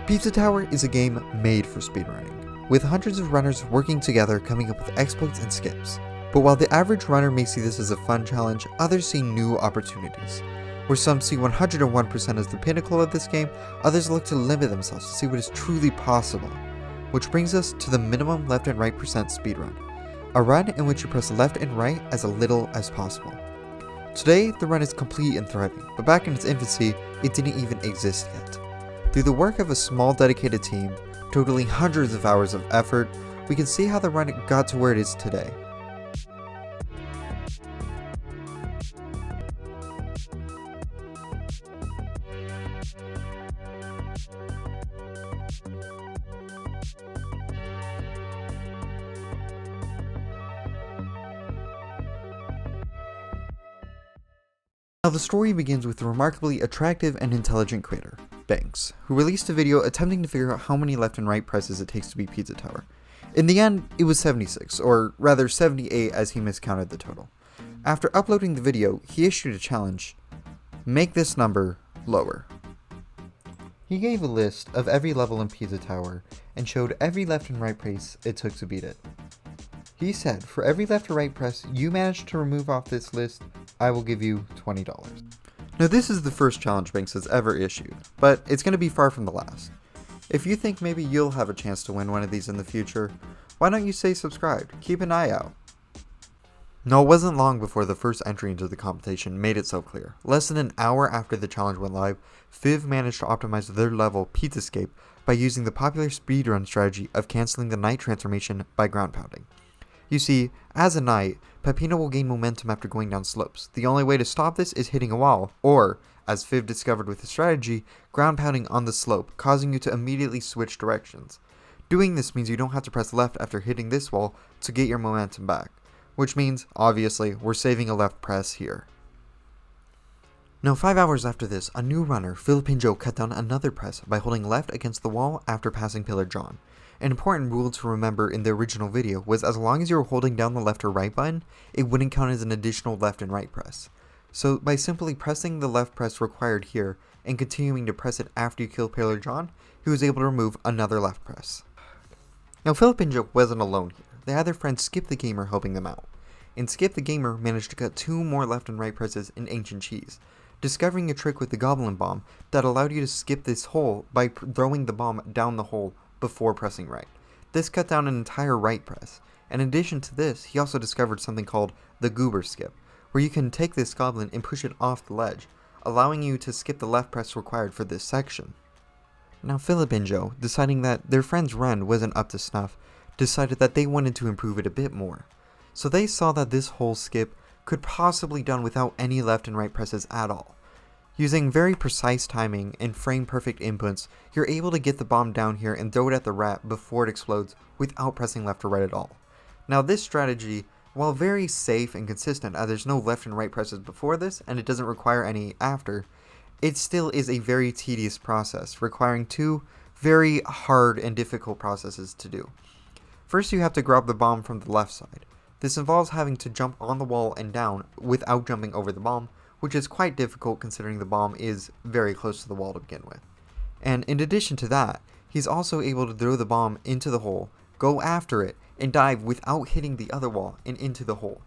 Pizza Tower is a game made for speedrunning, with hundreds of runners working together coming up with exploits and skips. But while the average runner may see this as a fun challenge, others see new opportunities. Where some see 101% as the pinnacle of this game, others look to limit themselves to see what is truly possible. Which brings us to the minimum left and right percent speedrun, a run in which you press left and right as little as possible. Today, the run is complete and thriving, but back in its infancy, it didn't even exist yet. Through the work of a small dedicated team, totaling hundreds of hours of effort, we can see how the run got to where it is today. Now the story begins with the remarkably attractive and intelligent creator, Banks, who released a video attempting to figure out how many left and right presses it takes to beat Pizza Tower. In the end, it was 76, or rather 78 as he miscounted the total. After uploading the video, he issued a challenge: make this number lower. He gave a list of every level in Pizza Tower and showed every left and right press it took to beat it. He said, for every left or right press you manage to remove off this list, I will give you $20. Now this is the first challenge Banks has ever issued, but it's going to be far from the last. If you think maybe you'll have a chance to win one of these in the future, why don't you stay subscribed? Keep an eye out. No, it wasn't long before the first entry into the competition made itself clear. Less than an hour after the challenge went live, Viv managed to optimize their level Pizzascape by using the popular speedrun strategy of cancelling the knight transformation by ground pounding. You see, as a knight, Peppino will gain momentum after going down slopes. The only way to stop this is hitting a wall, or, as Viv discovered with his strategy, ground pounding on the slope, causing you to immediately switch directions. Doing this means you don't have to press left after hitting this wall to get your momentum back, which means, obviously, we're saving a left press here. Now 5 hours after this, a new runner, Philippine Joe, cut down another press by holding left against the wall after passing Pillar John. An important rule to remember in the original video was as long as you were holding down the left or right button, it wouldn't count as an additional left and right press. So by simply pressing the left press required here and continuing to press it after you kill Pillar John, he was able to remove another left press. Now Philip and Joe wasn't alone here. They had their friend Skip the Gamer helping them out. And Skip the Gamer managed to cut 2 more left and right presses in Ancient Cheese, discovering a trick with the Goblin Bomb that allowed you to skip this hole by throwing the bomb down the hole before pressing right. This cut down an entire right press. In addition to this, he also discovered something called the Goober Skip, where you can take this goblin and push it off the ledge, allowing you to skip the left press required for this section. Now Philip and Joe, deciding that their friend's run wasn't up to snuff, decided that they wanted to improve it a bit more. So they saw that this whole skip could possibly be done without any left and right presses at all. Using very precise timing and frame-perfect inputs, you're able to get the bomb down here and throw it at the rat before it explodes without pressing left or right at all. Now this strategy, while very safe and consistent as there's no left and right presses before this and it doesn't require any after, it still is a very tedious process, requiring 2 very hard and difficult processes to do. First, you have to grab the bomb from the left side. This involves having to jump on the wall and down without jumping over the bomb, which is quite difficult considering the bomb is very close to the wall to begin with. And in addition to that, he's also able to throw the bomb into the hole, go after it, and dive without hitting the other wall and into the hole.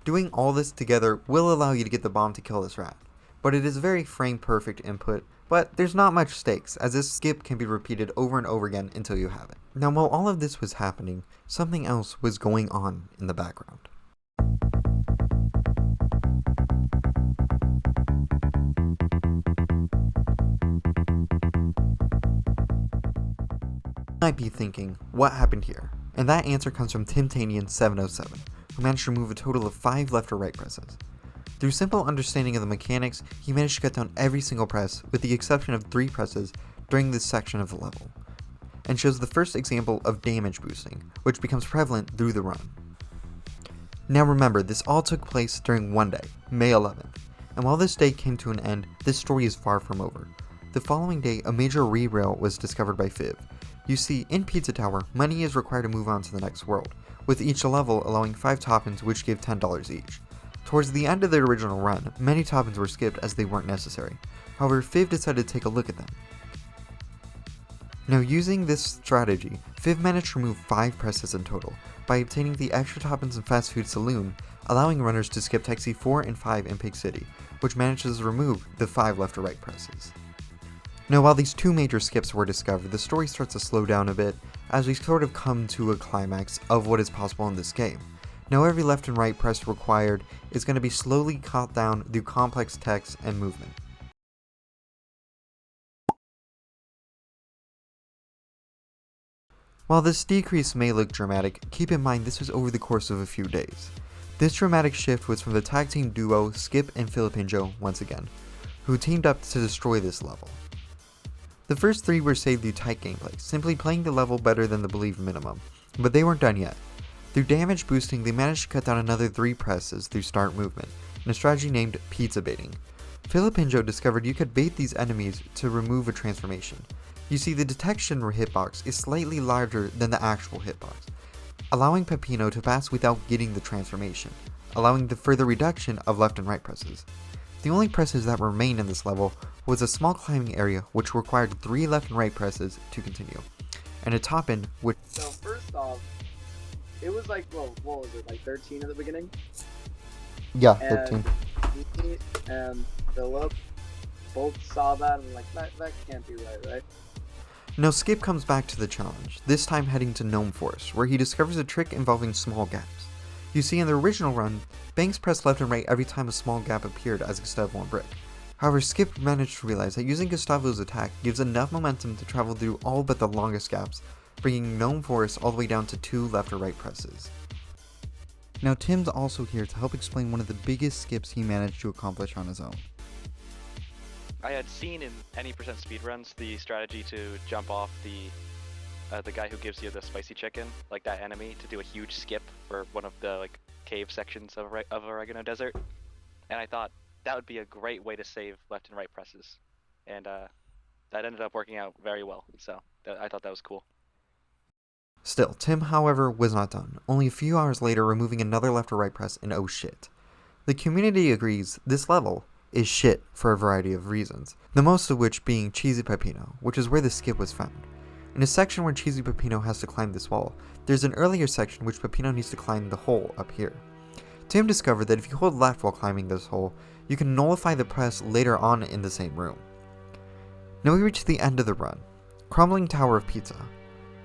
Doing all this together will allow you to get the bomb to kill this rat, but it is a very frame-perfect input, but there's not much stakes, as this skip can be repeated over and over again until you have it. Now while all of this was happening, something else was going on in the background. You might be thinking, what happened here? And that answer comes from Timtanian707, who managed to remove a total of 5 left or right presses. Through simple understanding of the mechanics, he managed to cut down every single press, with the exception of 3 presses during this section of the level, and shows the first example of damage boosting, which becomes prevalent through the run. Now remember, this all took place during one day, May 11th, and while this day came to an end, this story is far from over. The following day, a major re-rail was discovered by Viv. You see, in Pizza Tower, money is required to move on to the next world, with each level allowing 5 top-ins which give $10 each. Towards the end of the original run, many top-ins were skipped as they weren't necessary. However, Viv decided to take a look at them. Now using this strategy, Viv managed to remove 5 presses in total, by obtaining the extra toppings in Fast Food Saloon, allowing runners to skip Taxi 4 and 5 in Pig City, which manages to remove the 5 left or right presses. Now while these 2 major skips were discovered, the story starts to slow down a bit, as we sort of come to a climax of what is possible in this game. Now every left and right press required is going to be slowly cut down through complex text and movement. While this decrease may look dramatic, keep in mind this was over the course of a few days. This dramatic shift was from the tag team duo Skip and Filipinjo once again, who teamed up to destroy this level. The first 3 were saved through tight gameplay, simply playing the level better than the believed minimum, but they weren't done yet. Through damage boosting, they managed to cut down another 3 presses through start movement, in a strategy named pizza baiting. Filipinjo discovered you could bait these enemies to remove a transformation. You see, the detection hitbox is slightly larger than the actual hitbox, allowing Pepino to pass without getting the transformation, allowing the further reduction of left and right presses. The only presses that remained in this level was a small climbing area which required 3 left and right presses to continue, and a top end which... So first off, it was like, well, what was it, like 13 at the beginning? Yeah, 13. And me and Philip both saw that and were like, that can't be right? Now Skip comes back to the challenge, this time heading to Gnome Forest, where he discovers a trick involving small gaps. You see, in the original run, Banks pressed left and right every time a small gap appeared as Gustavo on brick. However, Skip managed to realize that using Gustavo's attack gives enough momentum to travel through all but the longest gaps, bringing Gnome Forest all the way down to 2 left or right presses. Now Tim's also here to help explain one of the biggest skips he managed to accomplish on his own. I had seen in any percent speedruns the strategy to jump off the guy who gives you the spicy chicken, like that enemy, to do a huge skip for one of the cave sections of Oregano Desert, and I thought that would be a great way to save left and right presses, and that ended up working out very well. So I thought that was cool. Still, Tim, however, was not done, only a few hours later removing another left or right press, and oh shit. The community agrees this level is shit for a variety of reasons, the most of which being Cheesy Pepino, which is where the skip was found. In a section where Cheesy Pepino has to climb this wall, there's an earlier section which Pepino needs to climb the hole up here. Tim discovered that if you hold left while climbing this hole, you can nullify the press later on in the same room. Now we reach the end of the run, Crumbling Tower of Pizza.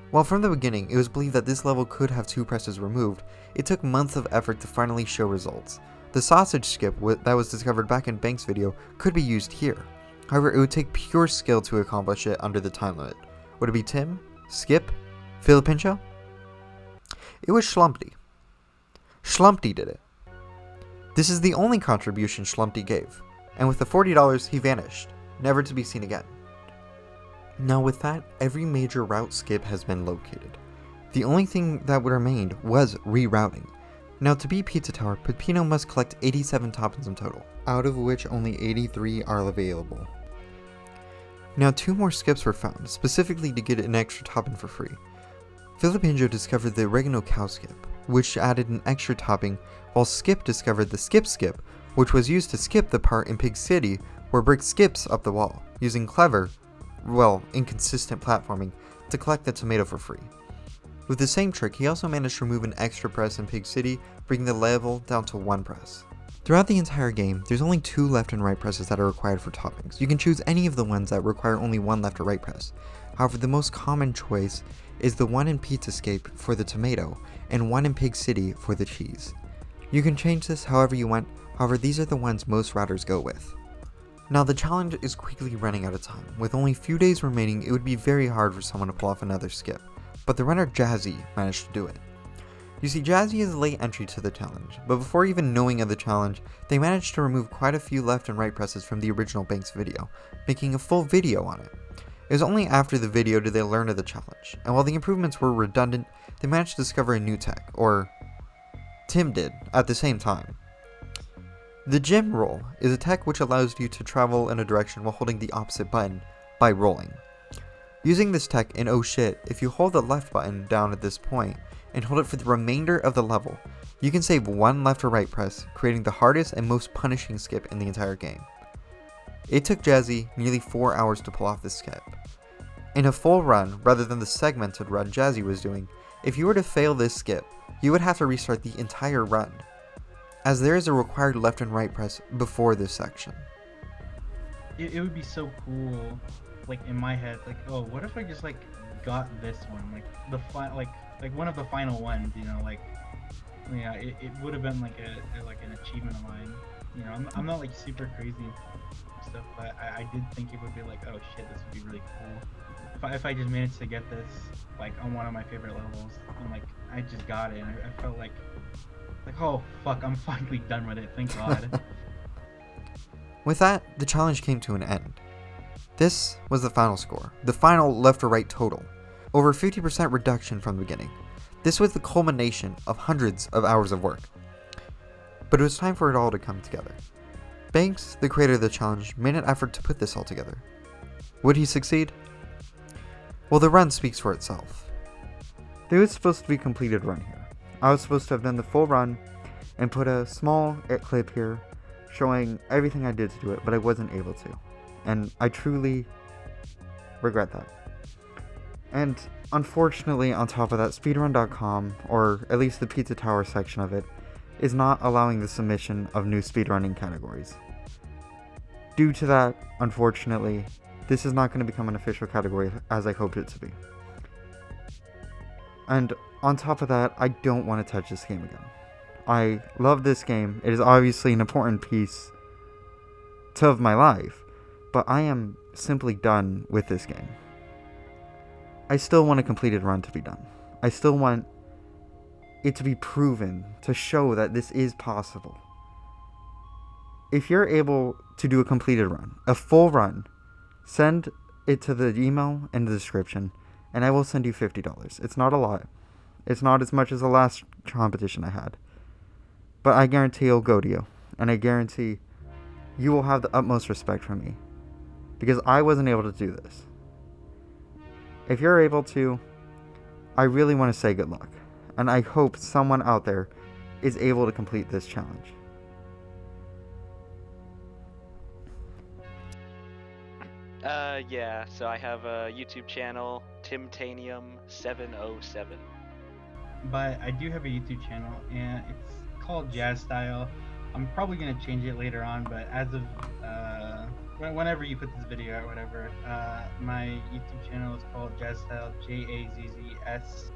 While from the beginning it was believed that this level could have 2 presses removed, it took months of effort to finally show results. The sausage skip that was discovered back in Banks' video could be used here. However, it would take pure skill to accomplish it under the time limit. Would it be Tim? Skip? Filipinjo? It was Shlumpty. Shlumpty did it. This is the only contribution Shlumpty gave, and with the $40 he vanished, never to be seen again. Now with that, every major route skip has been located. The only thing that remained was rerouting. Now to beat Pizza Tower, Pepino must collect 87 toppings in total, out of which only 83 are available. Now 2 more skips were found, specifically to get an extra topping for free. Filipinjo discovered the oregano cow skip, which added an extra topping, while Skip discovered the skip, which was used to skip the part in Pig City where Brick skips up the wall, using clever, inconsistent platforming to collect the tomato for free. With the same trick, he also managed to remove an extra press in Pig City, bringing the level down to 1 press. Throughout the entire game, there's only 2 left and right presses that are required for toppings. You can choose any of the ones that require only 1 left or right press. However, the most common choice is the one in Pizzascape for the tomato, and one in Pig City for the cheese. You can change this however you want, however these are the ones most routers go with. Now the challenge is quickly running out of time. With only a few days remaining, it would be very hard for someone to pull off another skip, but the runner Jazzy managed to do it. You see, Jazzy is a late entry to the challenge, but before even knowing of the challenge, they managed to remove quite a few left and right presses from the original Banks video, making a full video on it. It was only after the video did they learn of the challenge, and while the improvements were redundant, they managed to discover a new tech, or Tim did, at the same time. The gym roll is a tech which allows you to travel in a direction while holding the opposite button by rolling. Using this tech in oh shit, if you hold the left button down at this point and hold it for the remainder of the level, you can save 1 left or right press, creating the hardest and most punishing skip in the entire game. It took Jazzy nearly 4 hours to pull off this skip. In a full run, rather than the segmented run Jazzy was doing, if you were to fail this skip, you would have to restart the entire run, as there is a required left and right press before this section. It would be so cool, like in my head, like, oh, what if I just like got this one, like the like one of the final ones, you know, like, yeah, it would have been like an achievement of mine. You know, I'm not like super crazy stuff, but I did think it would be like, oh shit, this would be really cool if I just managed to get this like on one of my favorite levels, and like I just got it, and I felt like oh fuck, I'm finally done with it, thank God. With that, the challenge came to an end. This was the final score, the final left or right total, over 50% reduction from the beginning. This was the culmination of hundreds of hours of work. But it was time for it all to come together. Banks, the creator of the challenge, made an effort to put this all together. Would he succeed? Well, the run speaks for itself. There was supposed to be a completed run here. I was supposed to have done the full run and put a small clip here showing everything I did to do it, but I wasn't able to. And I truly regret that. And unfortunately, on top of that, speedrun.com, or at least the Pizza Tower section of it, is not allowing the submission of new speedrunning categories. Due to that, unfortunately, this is not going to become an official category as I hoped it to be. And on top of that, I don't want to touch this game again. I love this game. It is obviously an important piece of my life, but I am simply done with this game. I still want a completed run to be done. I still want it to be proven, to show that this is possible. If you're able to do a completed run, a full run, send it to the email in the description, and I will send you $50. It's not a lot. It's not as much as the last competition I had. But I guarantee it'll go to you. And I guarantee you will have the utmost respect from me. Because I wasn't able to do this. If you're able to, I really want to say good luck. And I hope someone out there is able to complete this challenge. Yeah, so I have a YouTube channel, Timtanium707. But I do have a YouTube channel, and it's called Jazz Style. I'm probably gonna change it later on, but as of whenever you put this video out, whatever, my YouTube channel is called Jazz Style, JAZZSTYLE.